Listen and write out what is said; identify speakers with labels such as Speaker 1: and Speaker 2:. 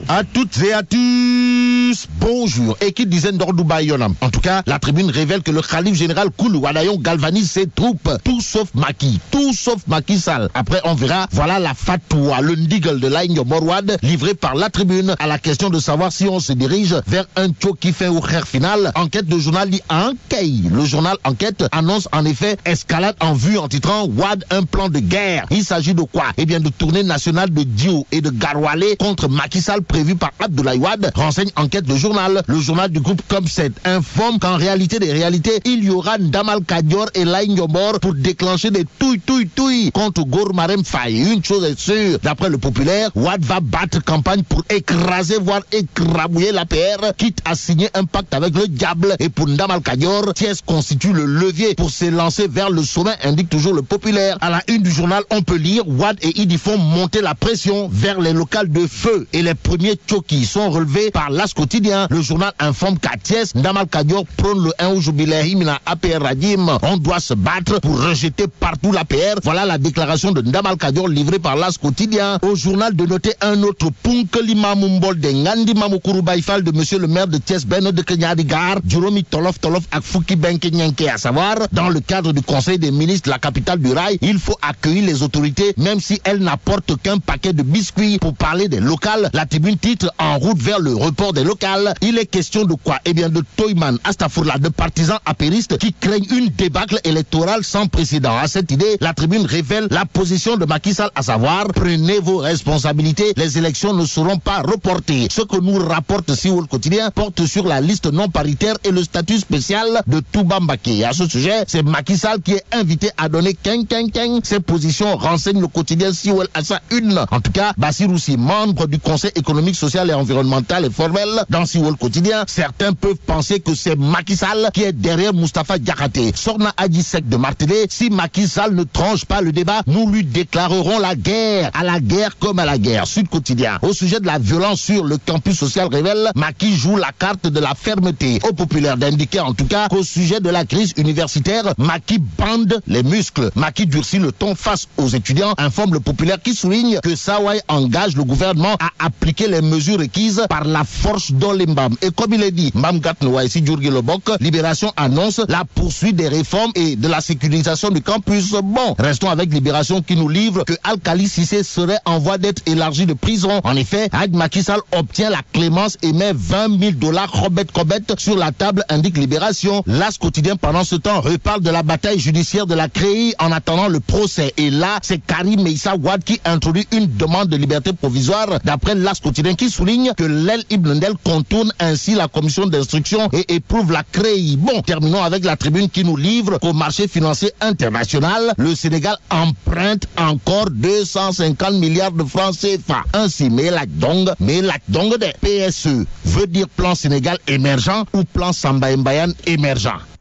Speaker 1: À toutes et à tous, bonjour. Et qui disait Ndordouba Yonam. En tout cas, la tribune révèle que le Khalif général Koulou Wadayon galvanise ses troupes. Tout sauf Macky Sall. Après, on verra, voilà la fatwa, le ndiggle de Laïnyo Morwad, livré par la tribune à la question de savoir si on se dirige vers un tchoki fin ou kher final. Enquête de journal dit Ankei. Le journal Enquête annonce en effet escalade en vue en titrant Wad un plan de guerre. Il s'agit de quoi? Eh bien, de tournée nationale de Dio et de Garwale contre Macky Sall prévu par Abdoulaye Wade, renseigne Enquête de journal. Le journal du groupe Comset informe qu'en réalité des réalités, il y aura Ndamal Kadior et Laïnyo Mor pour déclencher des touilles contre Gourmarem Faye. Une chose est sûre, d'après le populaire, Wade va battre campagne pour écraser, voire écrabouiller l'APR, quitte à signer un pacte avec le diable. Et pour Ndamal Kadior, Thiès constitue le levier pour s'élancer vers le sommet, indique toujours le populaire. À la une du journal, on peut lire Wade et Idi font monter la pression vers les locales de feu et les premiers tchokis sont relevés par l'As quotidien. Le journal informe qu'à Thiès, Ndamal Kadior prône le 1 jubilé Himina APR Radim. On doit se battre pour rejeter partout l'APR. Voilà la déclaration de Ndamal Kadior livrée par l'As quotidien. Au journal de noter un autre Punkeli Mamoumbol de Ngandi Mamoukuru Baïfal de monsieur le maire de Thiès Ben de Kenyadigar, Juromi Tolof ak Fouki Benke Nyanke, à savoir, dans le cadre du conseil des ministres de la capitale du rail, il faut accueillir les autorités, même si elles n'apportent qu'un paquet de biscuits. Pour parler des locales, la tribune titre En route vers le report des locales. Il est question de quoi? Eh bien, de Toyman, Astafourla, de partisans apéristes qui craignent une débâcle électorale sans précédent. À cette idée, la tribune révèle la position de Macky Sall, à savoir, prenez vos responsabilités, les élections ne seront pas reportées. Ce que nous rapporte Siwol Quotidien porte sur la liste non paritaire et le statut spécial de Touba Mbaké. À ce sujet, c'est Macky Sall qui est invité à donner ses positions, renseigne le quotidien Siwol à sa une. En tout cas, Bassirou Sy, membre du Conseil économique, social et environnemental, est formel dans Siwol Quotidien. Certains peuvent penser que c'est Macky Sall qui est derrière Moustapha Diakhaté. Sorna Adjisek de marteler, si Macky Sall ne tranche pas le débat, nous lui déclarerons la guerre. À la guerre comme à la guerre. Sud Quotidien. Au sujet de la violence sur le campus social révèle, Macky joue la carte de la fermeté. Au populaire d'indiquer en tout cas qu'au sujet de la crise universitaire, Macky bande les muscles. Macky durcit le ton face aux étudiants, informe le populaire qui souligne que Sawai engage le gouvernement à appliquer les mesures requises par la force dans les Mbam. Et comme il est dit, Mbamgat Nouaïsi Djurgi Lobok, Libération annonce la poursuite des réformes et de la sécurisation du campus. Bon, restons avec Libération qui nous livre que Al-Khali Cissé serait en voie d'être élargi de prison. En effet, Macky Sall obtient la clémence et met $20 000 Robert sur la table, indique Libération. L'As quotidien pendant ce temps reparle de la bataille judiciaire de la CREI en attendant le procès. Et là, c'est Karim Meïssa Wade qui introduit une demande de liberté provisoire, d'après l'As quotidien qui souligne que l'El Ibn Ndel contourne ainsi la commission d'instruction et éprouve la CREI. Bon, terminons avec la tribune qui nous livre qu'au marché financier international, le Sénégal emprunte encore 250 milliards de francs CFA. Ainsi, mais la dong de PSE veut dire plan Sénégal émergent ou plan Samba Mbayan émergent.